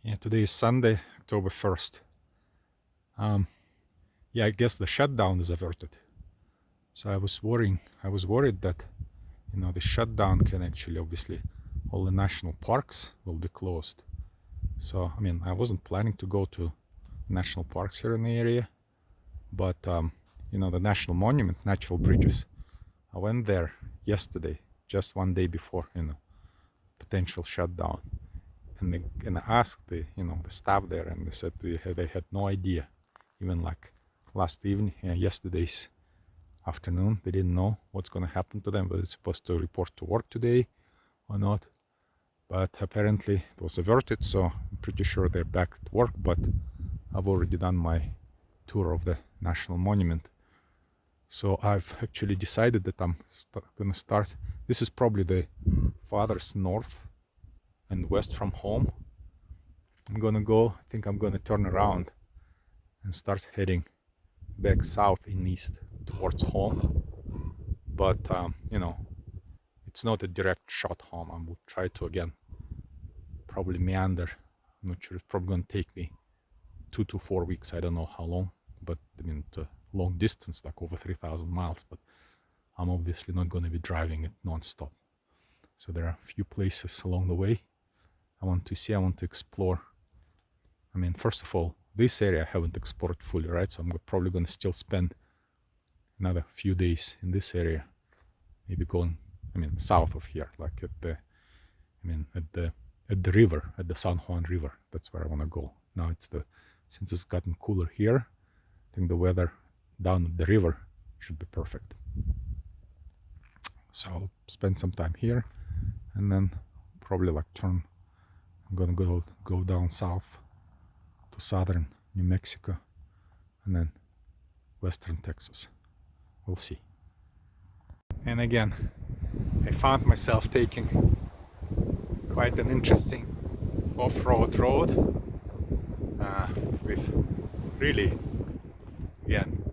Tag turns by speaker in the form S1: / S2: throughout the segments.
S1: Yeah, today is Sunday, October 1st. Yeah, I guess the shutdown is averted. So I was worried that, the shutdown can actually, obviously, all the national parks will be closed. So, I wasn't planning to go to national parks here in the area, but, the national monument, natural bridges, I went there yesterday, just one day before, potential shutdown. And I asked the staff there, and they said they had no idea, even like last evening, yesterday's afternoon, they didn't know what's going to happen to them, whether it's supposed to report to work today or not. But apparently it was averted, so I'm pretty sure they're back at work. But I've already done my tour of the national monument, so I've actually decided that I'm gonna start. This is probably the farthest north and west from home. I'm gonna go, I think I'm gonna turn around and start heading back south and east towards home. But, it's not a direct shot home. I will try to, again, probably meander. I'm not sure, it's probably gonna take me 2 to 4 weeks. I don't know how long, but it's a long distance, like over 3,000 miles, but I'm obviously not gonna be driving it non-stop. So there are a few places along the way I want to see, I want to explore. First of all, this area I haven't explored fully, right? So I'm probably going to still spend another few days in this area, maybe going, south of here, like at the river, at the San Juan River. That's where I want to go. Now since it's gotten cooler here, I think the weather down at the river should be perfect. So I'll spend some time here, and then probably I'm gonna go down south to southern New Mexico, and then western Texas. We'll see. And again, I found myself taking quite an interesting off-road road with really, again,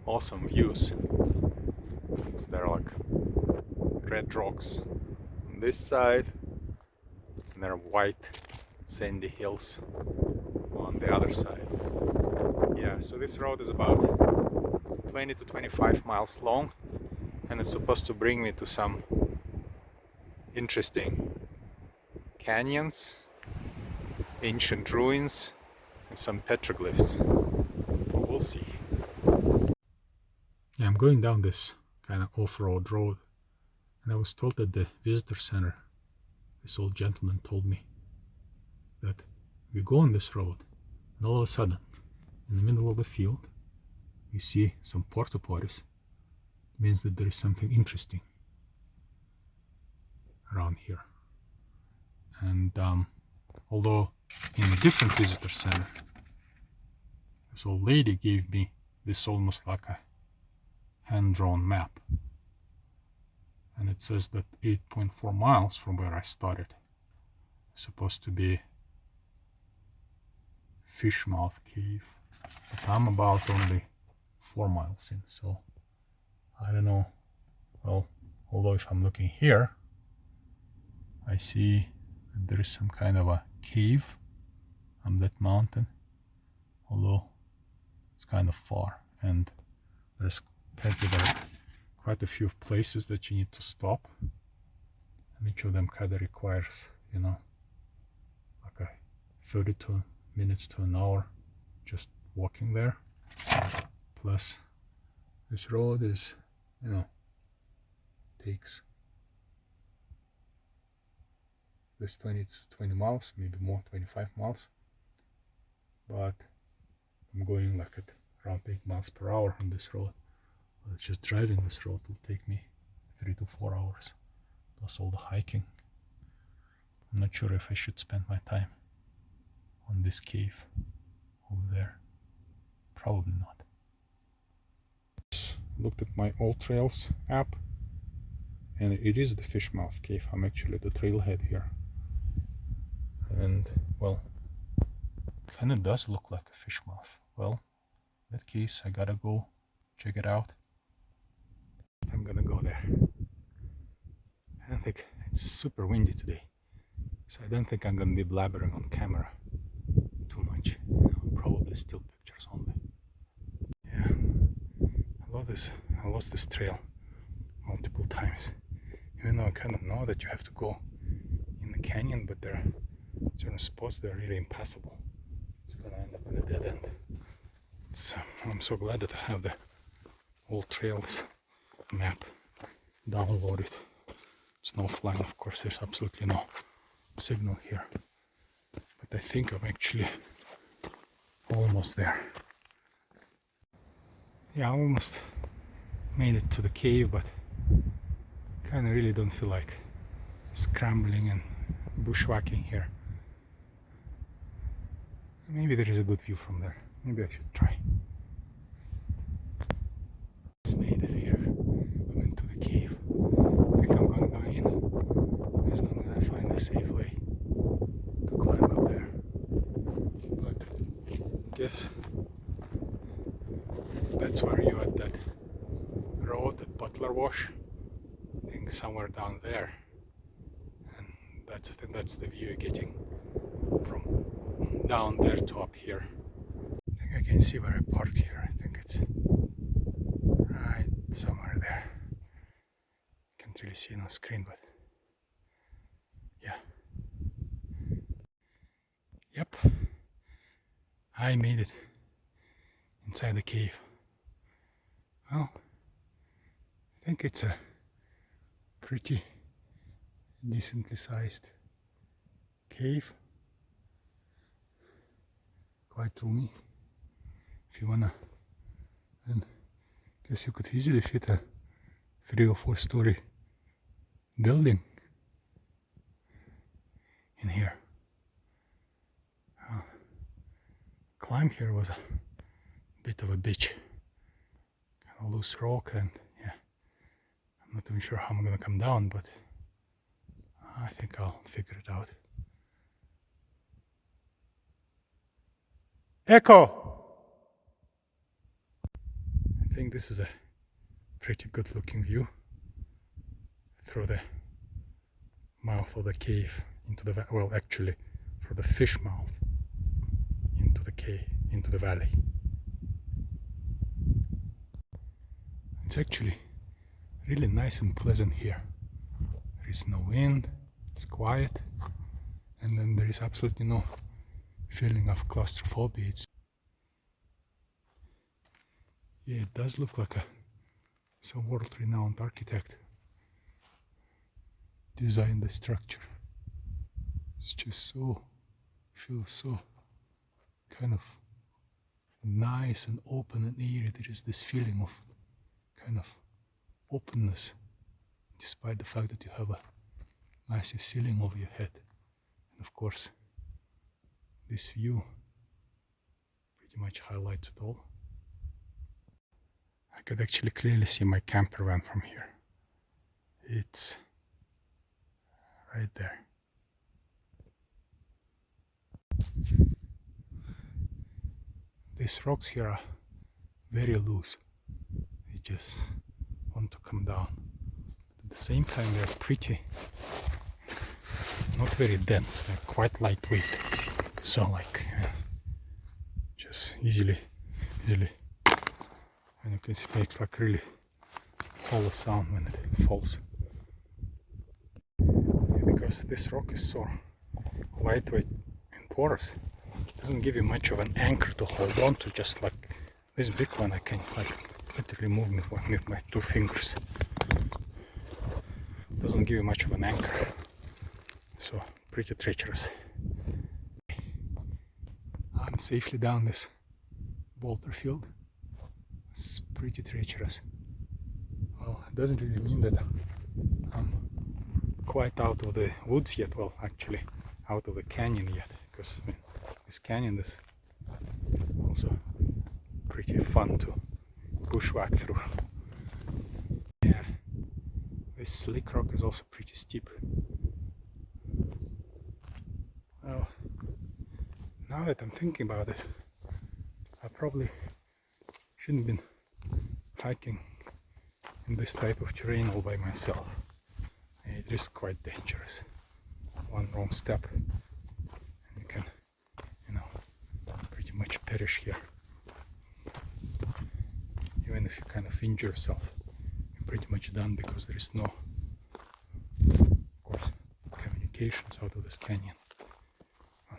S1: awesome views. There are like red rocks on this side, and there are white sandy hills on the other side. Yeah, so this road is about 20 to 25 miles long, and it's supposed to bring me to some interesting canyons, ancient ruins, and some petroglyphs. We'll see. Yeah, I'm going down this kind of off-road road, and I was told at the visitor center, this old gentleman told me that we go on this road, and all of a sudden, in the middle of the field, you see some porta potties. It means that there is something interesting around here. And although in a different visitor center, this old lady gave me this almost like a hand-drawn map, and it says that 8.4 miles from where I started is supposed to be Fishmouth cave, but I'm about only 4 miles in, so I don't know. Well, although if I'm looking here, I see that there is some kind of a cave on that mountain, although it's kind of far, and there's quite a few places that you need to stop, and each of them kind of requires, like a 32 minutes to an hour just walking there. Plus this road is, takes this 20 miles, maybe more, 25 miles, but I'm going like at around 8 miles per hour on this road. But just driving this road will take me 3 to 4 hours, plus all the hiking. I'm not sure if I should spend my time on this cave over there. Probably not. Looked at my All Trails app, and it is the Fishmouth cave. I'm actually at the trailhead here, and well, kind of does look like a fish mouth. Well, in that case, I gotta go check it out. I'm gonna go there. I think it's super windy today. So I don't think I'm gonna be blabbering on camera too much. Probably still pictures only. Yeah, I lost this trail multiple times. Even though I kind of know that you have to go in the canyon, but there are certain spots that are really impassable. It's gonna end up in a dead end. So I'm so glad that I have the old trails map downloaded. It's an offline, of course. There's absolutely no signal here, but I think I'm actually almost there. Yeah, I almost made it to the cave, but kind of really don't feel like scrambling and bushwhacking here. Maybe there is a good view from there. Maybe I should try. Just made it here. I'm into the cave. I think I'm gonna go in as long as I find a safe way to climb up there. But I guess that's where you at that road at Butler Wash. I think somewhere down there. And I think that's the view you're getting from down there to up here. I think I can see where I parked here. I think it's right somewhere there. Can't really see it on the screen, but yeah. Yep, I made it inside the cave. Well, I think it's a pretty decently sized cave. Quite roomy. If you wanna, then I guess you could easily fit a 3 or 4 story building in here. Climb here was a bit of a bitch. Kind of loose rock, and yeah, I'm not even sure how I'm gonna come down, but I think I'll figure it out. Echo! I think this is a pretty good looking view through the mouth of the cave into the well, actually through the fish mouth into the cave, into the valley. It's actually really nice and pleasant here. There is no wind, it's quiet, and then there is absolutely no feeling of claustrophobia. Yeah, it does look like some world-renowned architect designed the structure. It's just feels so kind of nice and open and airy. There is this feeling of kind of openness, despite the fact that you have a massive ceiling over your head. And of course, this view pretty much highlights it all. I could actually clearly see my camper van from here. It's right there. These rocks here are very loose. They just want to come down. At the same time, they're pretty, not very dense. They're quite lightweight. So like, just easily, and you can see it makes like really hollow sound when it falls. Yeah, because this rock is so lightweight and porous, it doesn't give you much of an anchor to hold on to. Just like this big one, I can like literally move with my 2 fingers. It doesn't give you much of an anchor, so pretty treacherous. I'm safely down this boulder field. It's pretty treacherous. Well, it doesn't really mean that I'm quite out of the woods yet. Well, actually out of the canyon yet, because I mean, this canyon is also pretty fun to bushwhack through. Yeah, this slick rock is also pretty steep. Well, now that I'm thinking about it, I probably shouldn't have been hiking in this type of terrain all by myself. It is quite dangerous. one wrong step and you can, pretty much perish here. Even if you kind of injure yourself, you're pretty much done, because there is no, of course, communications out of this canyon. I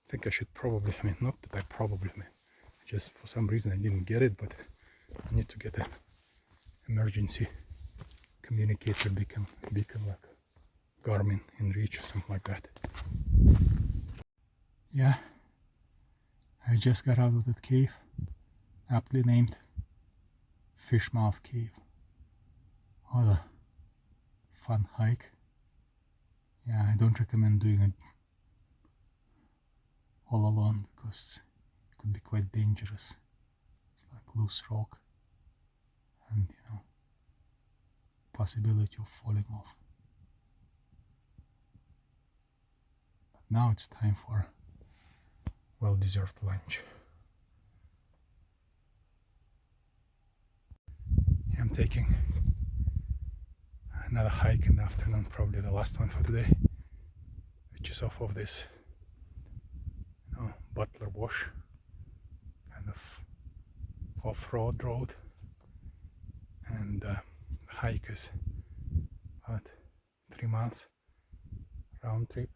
S1: think I should probably, not that I probably, just for some reason I didn't get it, but I need to get an emergency communicator beacon like Garmin in Reach or something like that. Yeah, I just got out of that cave, aptly named Fishmouth Cave. What a fun hike. Yeah, I don't recommend doing it all alone, because it could be quite dangerous. It's like loose rock and, possibility of falling off. But now it's time for well-deserved lunch. I'm taking another hike in the afternoon, probably the last one for today, which is off of this Butler Wash, kind of off-road road, and the hike is about 3 miles round trip,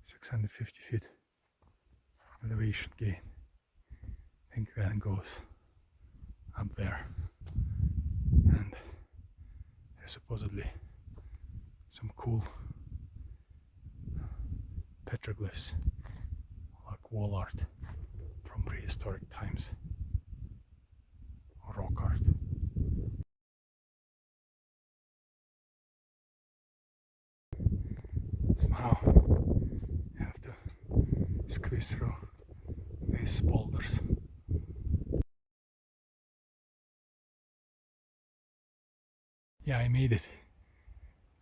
S1: 650 feet elevation gain. I think that goes up there, and there's supposedly some cool petroglyphs, like wall art from prehistoric times, or rock art. Somehow you have to squeeze through these boulders. Yeah, I made it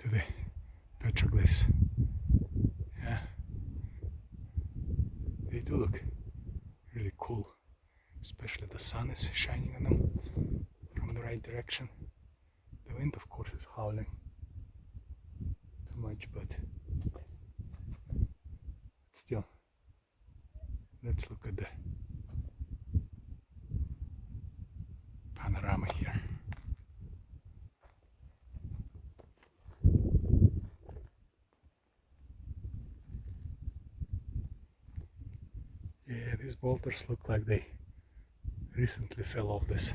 S1: to the petroglyphs. Yeah, they do look really cool, especially the sun is shining on them from the right direction. The wind, of course, is howling too much, but still, let's look at the panorama here. Yeah, these boulders look like they recently fell off this.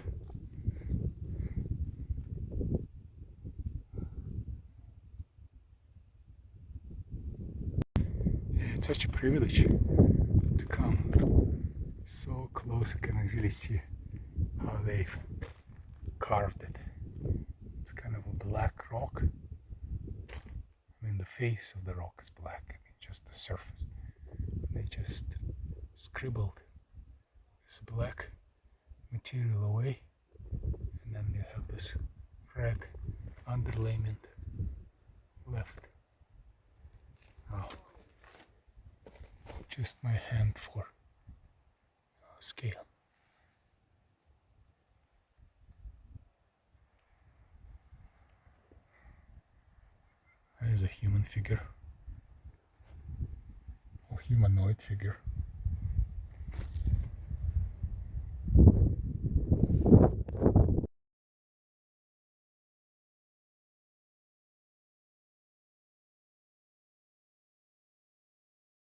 S1: Yeah, it's such a privilege to come so close. I can really see how they've carved it. It's kind of a black rock. The face of the rock is black, just the surface. They just scribbled this black material away, and then you have this red underlayment left. Oh, just my hand for scale. There's a human figure, or humanoid figure.